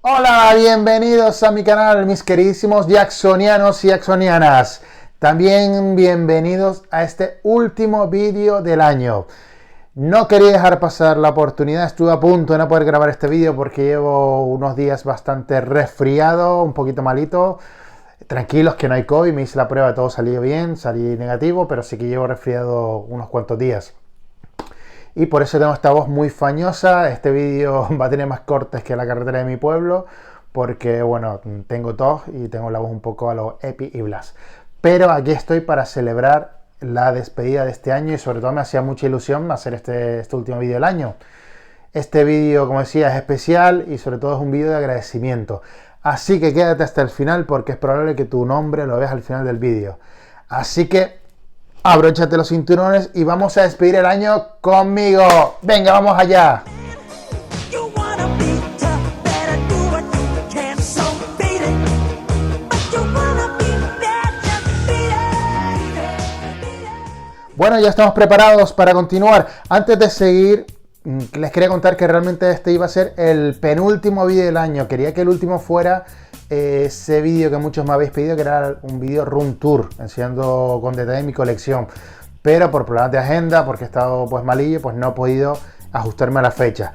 Hola, bienvenidos a mi canal, mis queridísimos jacksonianos y jacksonianas. También bienvenidos a este último vídeo del año. No quería dejar pasar la oportunidad, estuve a punto de no poder grabar este vídeo porque llevo unos días bastante resfriado, un poquito malito. Tranquilos que no hay COVID, me hice la prueba, todo salió bien, salí negativo, pero sí que llevo resfriado unos cuantos días. Y por eso tengo esta voz muy fañosa. Este vídeo va a tener más cortes que la carretera de mi pueblo, porque bueno, tengo tos y tengo la voz un poco a los Epi y Blas. Pero aquí estoy para celebrar la despedida de este año y sobre todo me hacía mucha ilusión hacer este último vídeo del año. Este vídeo, como decía, es especial y sobre todo es un vídeo de agradecimiento. Así que quédate hasta el final porque es probable que tu nombre lo veas al final del vídeo. Así que abróchate los cinturones y vamos a despedir el año conmigo. Venga, vamos allá. Bueno, ya estamos preparados para continuar. Antes de seguir, les quería contar que realmente este iba a ser el penúltimo vídeo del año. Quería que el último fuera ese vídeo que muchos me habéis pedido, que era un vídeo room tour, enseñando con detalle mi colección. Pero por problemas de agenda, porque he estado pues malillo, pues no he podido ajustarme a la fecha.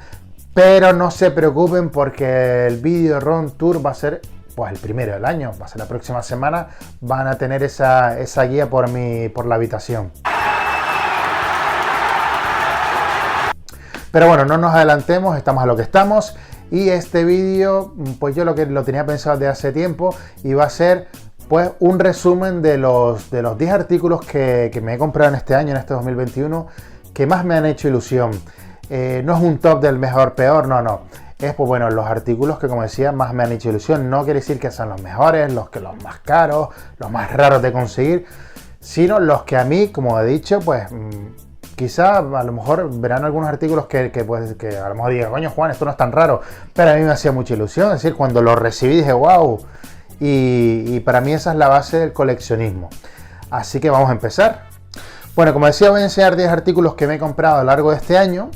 Pero no se preocupen porque el vídeo room tour va a ser pues el primero del año. Va a ser la próxima semana. Van a tener esa guía por la habitación. Pero bueno, no nos adelantemos, estamos a lo que estamos. Y este vídeo, pues yo lo tenía pensado desde hace tiempo y va a ser pues un resumen de los 10 artículos que me he comprado en este año, en este 2021, que más me han hecho ilusión. No es un top del mejor, peor, no. Es pues bueno, los artículos que, como decía, más me han hecho ilusión. No quiere decir que sean los mejores, los más caros, los más raros de conseguir, sino los que a mí, como he dicho, pues quizá a lo mejor verán algunos artículos que a lo mejor digan, coño Juan, esto no es tan raro, pero a mí me hacía mucha ilusión. Es decir, cuando lo recibí dije, wow, y para mí esa es la base del coleccionismo. Así que vamos a empezar. Bueno, como decía, voy a enseñar 10 artículos que me he comprado a lo largo de este año.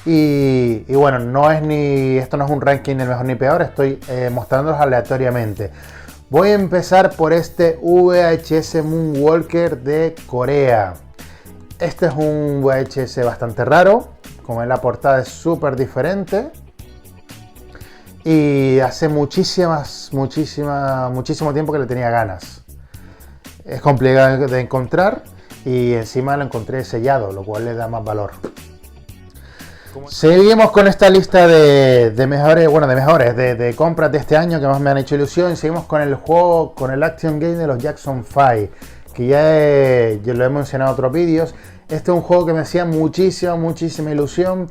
Y bueno, esto no es un ranking del mejor ni peor, estoy mostrándolos aleatoriamente. Voy a empezar por este VHS Moonwalker de Corea. Este es un VHS bastante raro, como en la portada es súper diferente. Y hace muchísimo tiempo que le tenía ganas. Es complicado de encontrar y encima lo encontré sellado, lo cual le da más valor. Seguimos con esta lista de compras de este año que más me han hecho ilusión. Seguimos con el juego, con el Action Game de los Jackson 5, que ya lo he mencionado en otros vídeos. Este es un juego que me hacía muchísima ilusión.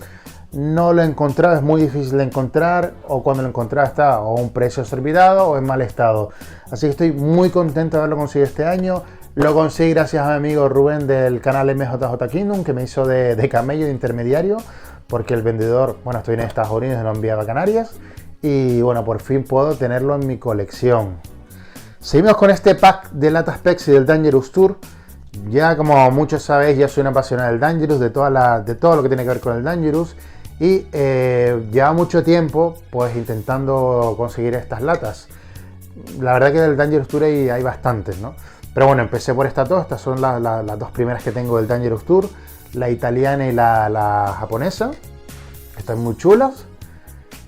No lo he encontrado, es muy difícil de encontrar, o cuando lo encontraba está o a un precio exorbitado o en mal estado. Así que estoy muy contento de haberlo conseguido este año. Lo conseguí gracias a mi amigo Rubén del canal MJJ Kingdom, que me hizo de camello, de intermediario, porque el vendedor, bueno, estoy en Estados Unidos y lo enviaba a Canarias. Y bueno, por fin puedo tenerlo en mi colección. Seguimos con este pack de latas Pepsi del Dangerous Tour. Ya como muchos sabéis, ya soy una apasionada del Dangerous, de todo lo que tiene que ver con el Dangerous. Y lleva mucho tiempo pues intentando conseguir estas latas. La verdad que del Dangerous Tour hay bastantes, ¿no? Pero bueno, empecé por estas dos. Estas son las dos primeras que tengo del Dangerous Tour, la italiana y la japonesa. Están muy chulas.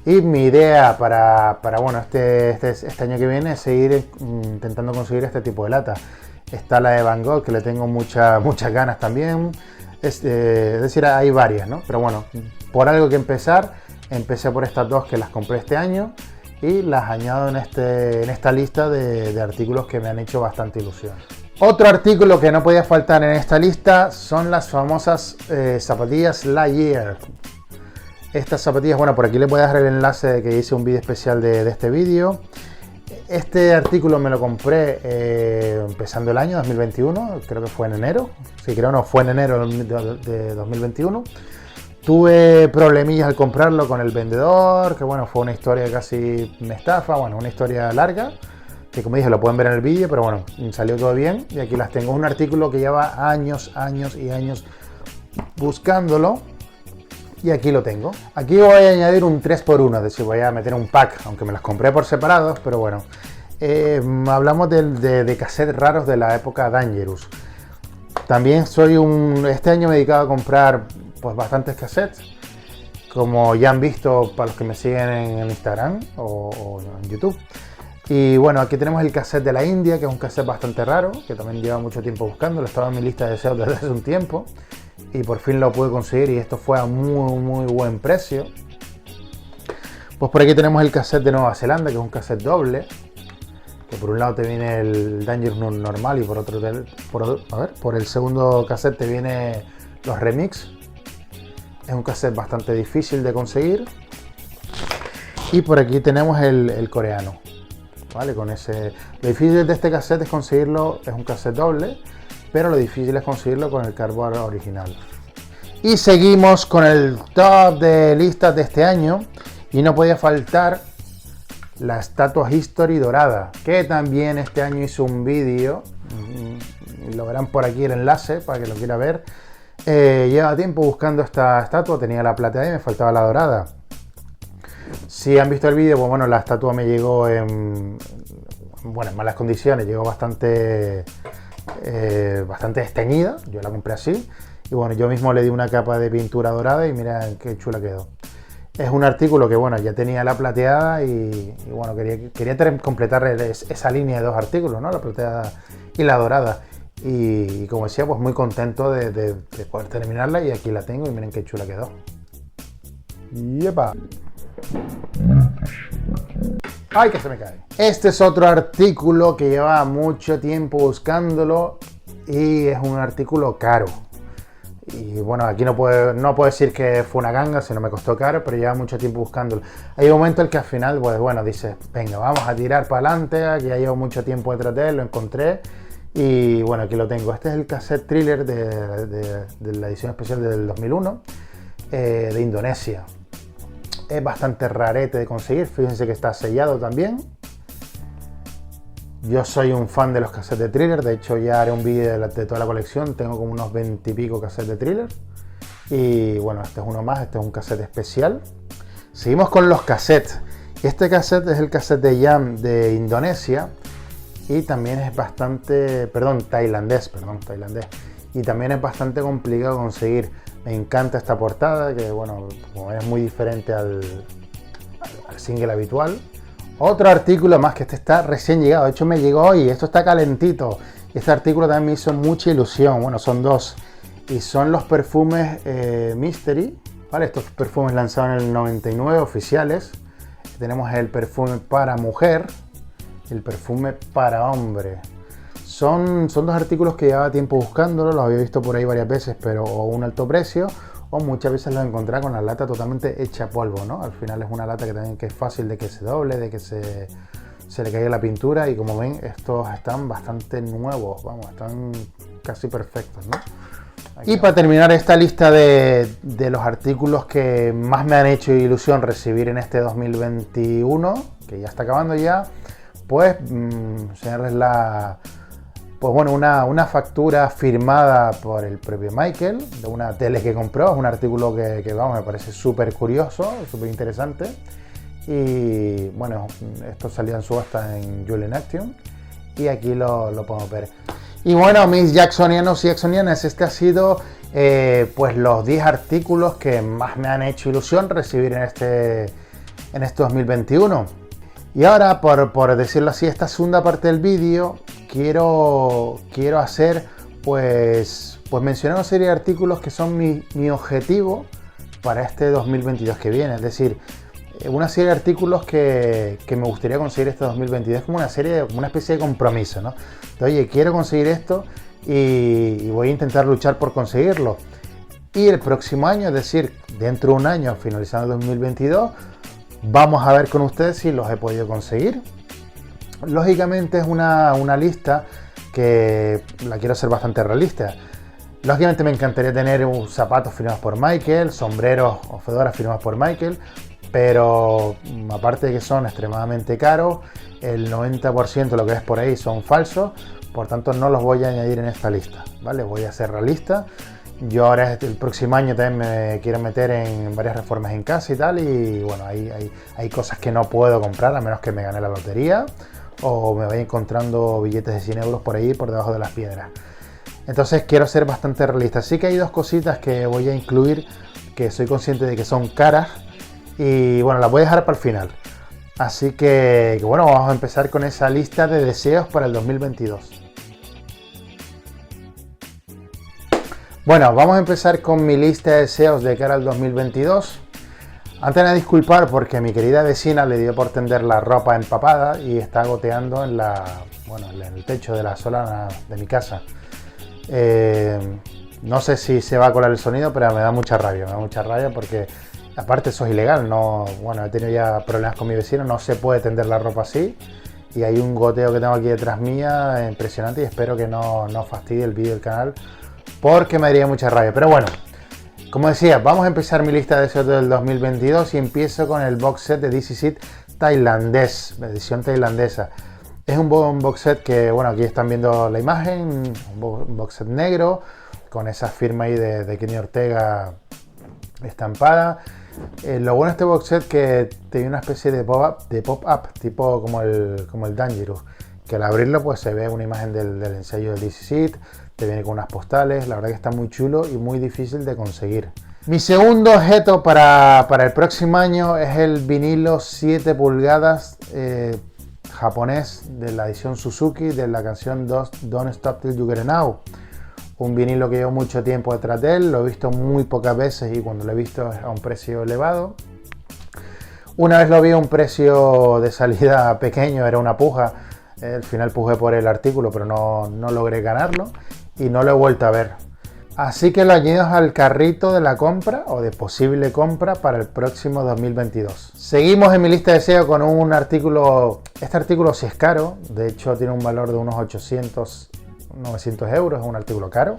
Y mi idea para bueno, este año que viene es seguir intentando conseguir este tipo de lata. Está la de Van Gogh, que le tengo muchas ganas también. Es decir, hay varias, ¿no? Pero bueno, por algo que empezar, empecé por estas dos que las compré este año y las añado en esta lista de artículos que me han hecho bastante ilusión. Otro artículo que no podía faltar en esta lista son las famosas zapatillas Lightyear. Estas zapatillas, bueno, por aquí les voy a dejar el enlace de que hice un vídeo especial de este vídeo. Este artículo me lo compré empezando el año 2021, creo que fue en enero. Sí, creo no, fue en enero de 2021. Tuve problemillas al comprarlo con el vendedor, que bueno, fue una historia casi una estafa, bueno, una historia larga, que como dije lo pueden ver en el vídeo, pero bueno, salió todo bien y aquí las tengo. Un artículo que lleva años y años buscándolo, Y aquí lo tengo. Aquí voy a añadir un 3x1, es decir, voy a meter un pack, aunque me los compré por separados, pero bueno. Hablamos de cassettes raros de la época Dangerous. También este año me he dedicado a comprar pues bastantes cassettes, como ya han visto para los que me siguen en Instagram o en YouTube. Y bueno, aquí tenemos el cassette de la India, que es un cassette bastante raro, que también lleva mucho tiempo buscándolo, estaba en mi lista de deseos desde hace un tiempo y por fin lo pude conseguir, y esto fue a muy buen precio. Pues por aquí tenemos el cassette de Nueva Zelanda, que es un cassette doble, que por un lado te viene el Dangerous normal y por otro, por el segundo cassette te viene los remix. Es un cassette bastante difícil de conseguir. Y por aquí tenemos el coreano, ¿vale? Lo difícil de este cassette es conseguirlo, es un cassette doble, pero lo difícil es conseguirlo con el cardboard original. Y seguimos con el top de listas de este año, y no podía faltar la estatua History dorada, que también este año hizo un vídeo, lo verán por aquí el enlace para que lo quiera ver. Lleva tiempo buscando esta estatua, tenía la plateada y me faltaba la dorada. Si han visto el vídeo, pues bueno, la estatua me llegó en malas condiciones, llegó bastante desteñida, yo la compré así, y bueno, yo mismo le di una capa de pintura dorada y mira qué chula quedó. Es un artículo que bueno, ya tenía la plateada y bueno, quería completar esa línea de dos artículos, ¿no? La plateada y la dorada. Y como decía, pues muy contento de poder terminarla, y aquí la tengo y miren qué chula quedó. ¡Yepa! ¡Ay, que se me cae! Este es otro artículo que lleva mucho tiempo buscándolo y es un artículo caro. Y bueno, aquí no puedo decir que fue una ganga, sino me costó caro, pero lleva mucho tiempo buscándolo. Hay un momento en el que al final, pues bueno, dices, venga, vamos a tirar para adelante, aquí ya llevo mucho tiempo detrás de él, lo encontré. Y bueno, aquí lo tengo. Este es el cassette Thriller de la edición especial del 2001 de Indonesia. Es bastante rarete de conseguir, fíjense que está sellado también. Yo soy un fan de los cassettes de Thriller, de hecho ya haré un vídeo de toda la colección, tengo como unos 20 y pico cassettes de Thriller. Y bueno, este es uno más, este es un cassette especial. Seguimos con los cassettes. Este cassette es el cassette de Jam de Indonesia. Y también es tailandés. Y también es bastante complicado conseguir. Me encanta esta portada, que bueno, como es muy diferente al single habitual. Otro artículo más, que este está recién llegado, de hecho me llegó hoy, esto está calentito. Este artículo también me hizo mucha ilusión, bueno, son dos. Y son los perfumes Mystery, ¿vale? Estos perfumes lanzados en el 99 oficiales. Tenemos el perfume para mujer, el perfume para hombre. Son dos artículos que llevaba tiempo buscándolo, los había visto por ahí varias veces, pero o un alto precio, o muchas veces los encontré con la lata totalmente hecha polvo, ¿no? Al final es una lata que es fácil de que se doble, de que se le caiga la pintura, y como ven, estos están bastante nuevos, vamos, están casi perfectos, ¿no? Y para terminar esta lista de los artículos que más me han hecho ilusión recibir en este 2021, que ya está acabando ya, pues enseñarles una factura firmada por el propio Michael, de una tele que compró. Es un artículo que vamos, me parece súper curioso, súper interesante. Y bueno, esto salió en subasta en Julian Action y aquí lo podemos ver. Y bueno, mis jacksonianos y jacksonianas, este ha sido pues los 10 artículos que más me han hecho ilusión recibir en este 2021. Y ahora, por decirlo así, esta segunda parte del vídeo quiero hacer pues mencionar una serie de artículos que son mi objetivo para este 2022 que viene. Es decir, una serie de artículos que me gustaría conseguir este 2022, como una especie de compromiso, ¿no? De, oye, quiero conseguir esto y voy a intentar luchar por conseguirlo. Y el próximo año, es decir, dentro de un año, finalizando el 2022, vamos a ver con ustedes si los he podido conseguir. Lógicamente es una lista que la quiero hacer bastante realista. Lógicamente me encantaría tener zapatos firmados por Michael, sombreros o fedoras firmados por Michael, pero aparte de que son extremadamente caros, el 90% de lo que ves por ahí son falsos, por tanto no los voy a añadir en esta lista, ¿vale? Voy a ser realista Yo ahora el próximo año también me quiero meter en varias reformas en casa y tal, y bueno, hay cosas que no puedo comprar a menos que me gane la lotería o me vaya encontrando billetes de 100 euros por ahí, por debajo de las piedras. Entonces quiero ser bastante realista. Sí que hay dos cositas que voy a incluir que soy consciente de que son caras y bueno, las voy a dejar para el final. Así que bueno, vamos a empezar con esa lista de deseos para el 2022. Bueno, vamos a empezar con mi lista de deseos de cara al 2022. Antes de disculpar porque mi querida vecina le dio por tender la ropa empapada y está goteando en el techo de la solana de mi casa. No sé si se va a colar el sonido, pero me da mucha rabia porque aparte eso es ilegal. He tenido ya problemas con mi vecino, no se puede tender la ropa así y hay un goteo que tengo aquí detrás mía impresionante y espero que no fastidie el vídeo del canal porque me daría mucha rabia. Pero bueno, como decía, vamos a empezar mi lista de deseos del 2022 y empiezo con el box set de This Is It tailandés, edición tailandesa. Es un box set que, bueno, aquí están viendo la imagen, un box set negro con esa firma ahí de Kenny Ortega estampada. Lo bueno de este box set que tiene una especie de pop-up, tipo como el Dangerous, que al abrirlo pues se ve una imagen del ensayo del This Is It, te viene con unas postales, la verdad que está muy chulo y muy difícil de conseguir. Mi segundo objeto para el próximo año es el vinilo 7 pulgadas japonés de la edición Suzuki de la canción Don't Stop Till You Get It Now. Un vinilo que llevo mucho tiempo detrás de él, lo he visto muy pocas veces y cuando lo he visto es a un precio elevado. Una vez lo vi a un precio de salida pequeño, era una puja, al final pujé por el artículo pero no logré ganarlo y no lo he vuelto a ver. Así que lo añado al carrito de la compra o de posible compra para el próximo 2022. Seguimos en mi lista de deseo con un artículo. Este artículo sí es caro, de hecho tiene un valor de unos 800, 900 euros, es un artículo caro.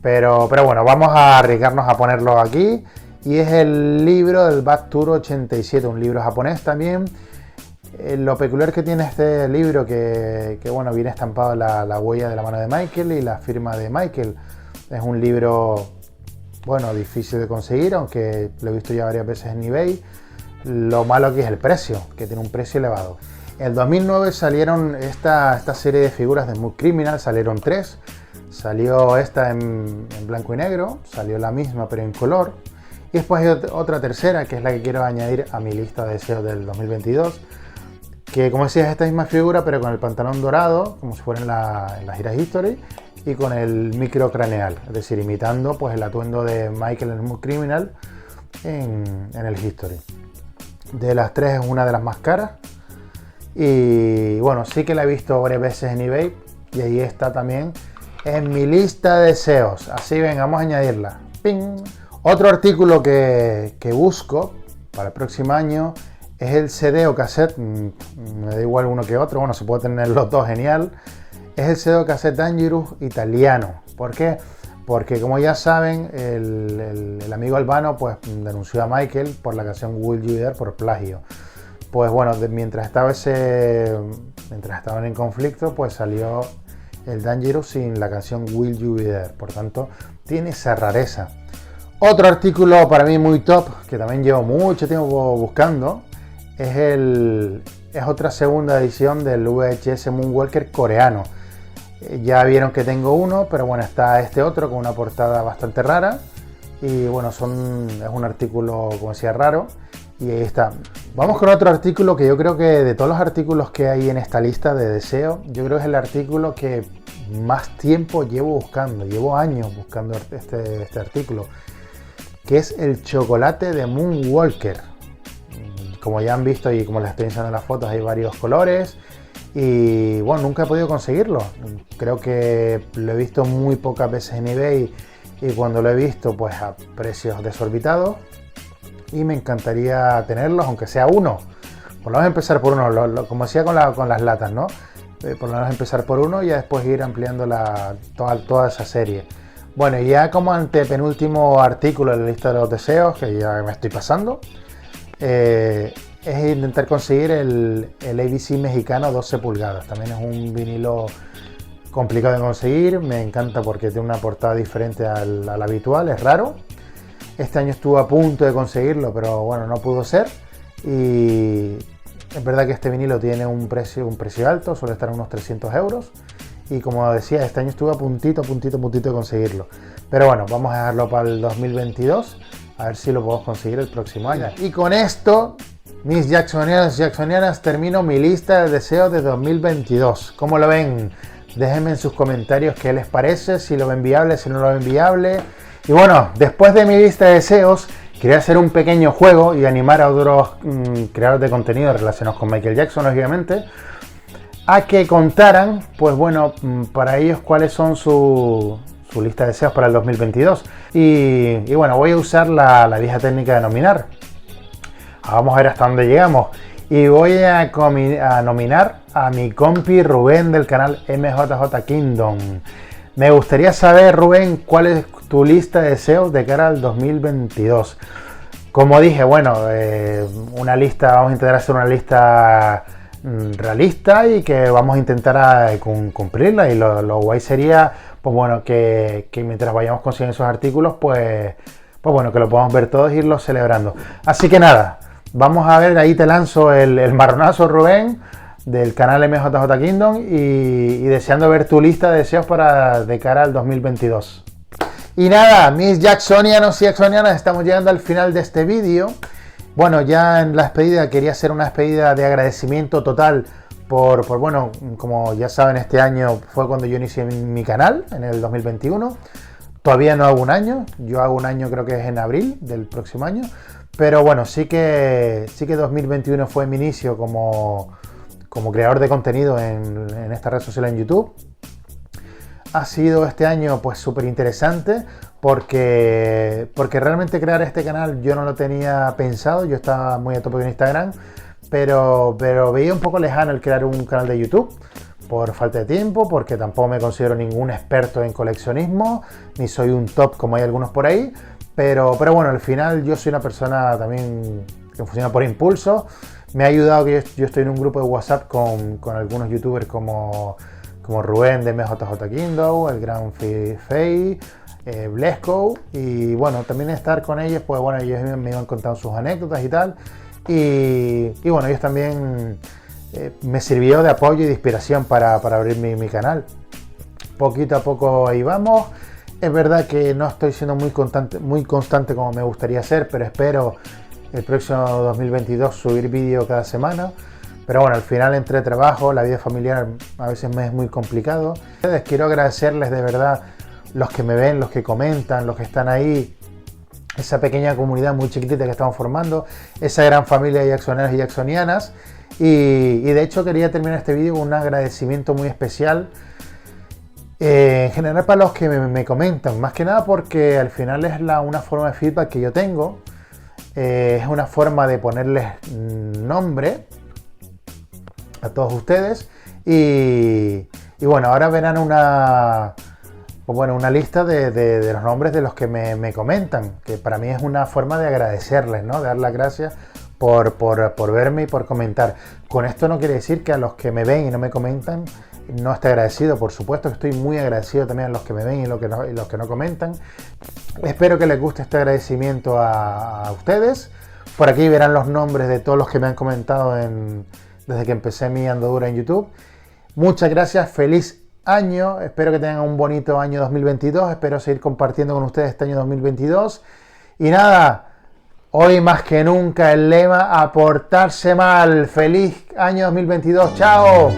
Pero bueno, vamos a arriesgarnos a ponerlo aquí. Y es el libro del Back Tour 87, un libro japonés también. Lo peculiar que tiene este libro que bueno, viene estampado la huella de la mano de Michael y la firma de Michael. Es un libro, bueno, difícil de conseguir, aunque lo he visto ya varias veces en eBay. Lo malo aquí es el precio, que tiene un precio elevado. En el 2009 salieron esta serie de figuras de Smooth Criminal, salieron 3. Salió esta en blanco y negro, salió la misma pero en color. Y después hay otra tercera, que es la que quiero añadir a mi lista de deseos del 2022. Que como decía es esta misma figura pero con el pantalón dorado, como si fuera en la gira History, y con el micro craneal, es decir, imitando pues el atuendo de Michael en Smooth Criminal en el History. De las 3 es una de las más caras y bueno, sí que la he visto varias veces en eBay y ahí está también en mi lista de deseos, así ven, vamos a añadirla. ¡Ping! Otro artículo que busco para el próximo año es el CD o cassette, me da igual uno que otro, bueno, se puede tener los dos, genial. Es el CD o cassette Dangerous italiano. ¿Por qué? Porque como ya saben, el amigo Albano pues denunció a Michael por la canción Will You There por plagio. Pues bueno, mientras estaban en conflicto, pues salió el Dangerous sin la canción Will You There. Por tanto, tiene esa rareza. Otro artículo para mí muy top, que también llevo mucho tiempo buscando, es otra segunda edición del VHS Moonwalker coreano. Ya vieron que tengo uno, pero bueno, está este otro con una portada bastante rara. Y bueno, es un artículo, como decía, raro. Y ahí está. Vamos con otro artículo que yo creo que de todos los artículos que hay en esta lista de deseo, yo creo que es el artículo que más tiempo llevo buscando. Llevo años buscando este artículo, que es el chocolate de Moonwalker. Como ya han visto y como les estoy enseñando en las fotos, hay varios colores. Y bueno, nunca he podido conseguirlo. Creo que lo he visto muy pocas veces en eBay y cuando lo he visto pues a precios desorbitados y me encantaría tenerlos, aunque sea uno. Por lo menos empezar por uno, como decía con las latas, ¿no? Por lo menos empezar por uno y ya después ir ampliando toda esa serie. Bueno, y ya como antepenúltimo artículo en la lista de los deseos, que ya me estoy pasando, es intentar conseguir el ABC mexicano 12 pulgadas. También es un vinilo complicado de conseguir, me encanta porque tiene una portada diferente al habitual, es raro. Este año estuve a punto de conseguirlo, pero bueno, no pudo ser. Y es verdad que este vinilo tiene un precio alto, suele estar en unos 300 euros. Y como decía, este año estuve a puntito de conseguirlo. Pero bueno, vamos a dejarlo para el 2022, a ver si lo podemos conseguir el próximo año. Y con esto, mis jacksonianas, termino mi lista de deseos de 2022. ¿Cómo lo ven? Déjenme en sus comentarios qué les parece, si lo ven viable, si no lo ven viable. Y bueno, después de mi lista de deseos, quería hacer un pequeño juego y animar a otros creadores de contenido relacionados con Michael Jackson, lógicamente, a que contaran, pues bueno, para ellos cuáles son su lista de deseos para el 2022. Y bueno, voy a usar la vieja técnica de nominar. Vamos a ver hasta dónde llegamos. Y voy a nominar a mi compi Rubén del canal MJJ Kingdom. Me gustaría saber, Rubén, cuál es tu lista de deseos de cara al 2022. Como dije, bueno, vamos a intentar hacer una lista realista y que vamos a intentar cumplirla. Y lo guay sería, pues bueno, que mientras vayamos consiguiendo esos artículos, pues bueno, que lo podamos ver todos e irlos celebrando. Así que nada, vamos a ver, ahí te lanzo el marronazo, Rubén, del canal MJJ Kingdom, y deseando ver tu lista de deseos de cara al 2022. Y nada, mis jacksonianos y jacksonianas, estamos llegando al final de este vídeo. Bueno, ya en la despedida quería hacer una despedida de agradecimiento total por bueno, como ya saben, este año fue cuando yo inicié mi canal, en el 2021. Todavía no hago un año, yo hago un año creo que es en abril del próximo año. Pero bueno, sí que 2021 fue mi inicio como creador de contenido en esta red social en YouTube. Ha sido este año pues súper interesante porque realmente crear este canal yo no lo tenía pensado. Yo estaba muy a tope en Instagram, pero veía un poco lejano el crear un canal de YouTube por falta de tiempo, porque tampoco me considero ningún experto en coleccionismo, ni soy un top como hay algunos por ahí. Pero bueno, al final yo soy una persona también que funciona por impulso. Me ha ayudado que yo estoy en un grupo de WhatsApp con algunos youtubers como Rubén de MJJ Kingdom, el gran Fei, Blesco, y bueno, también estar con ellos, pues bueno, ellos me iban contando sus anécdotas y tal, y bueno, ellos también me sirvió de apoyo y de inspiración para abrir mi canal. Poquito a poco ahí vamos. Es verdad que no estoy siendo muy constante como me gustaría ser, pero espero el próximo 2022 subir vídeo cada semana. Pero bueno, al final, entre trabajo, la vida familiar a veces me es muy complicado. Quiero agradecerles de verdad los que me ven, los que comentan, los que están ahí, esa pequeña comunidad muy chiquitita que estamos formando, esa gran familia de jacksonianos y jacksonianas. Y de hecho quería terminar este vídeo con un agradecimiento muy especial, en general para los que me comentan, más que nada porque al final es una forma de feedback que yo tengo, es una forma de ponerles nombre a todos ustedes, y bueno, ahora verán una lista de los nombres de los que me comentan, que para mí es una forma de agradecerles, ¿no? De dar las gracias por verme y por comentar. Con esto no quiere decir que a los que me ven y no me comentan no esté agradecido. Por supuesto que estoy muy agradecido también a los que me ven y los que no comentan. Espero que les guste este agradecimiento a ustedes. Por aquí verán los nombres de todos los que me han comentado desde que empecé mi andadura en YouTube. Muchas gracias, feliz año, espero que tengan un bonito año 2022, espero seguir compartiendo con ustedes este año 2022. Y nada, hoy más que nunca el lema: a portarse mal. Feliz año 2022, chao.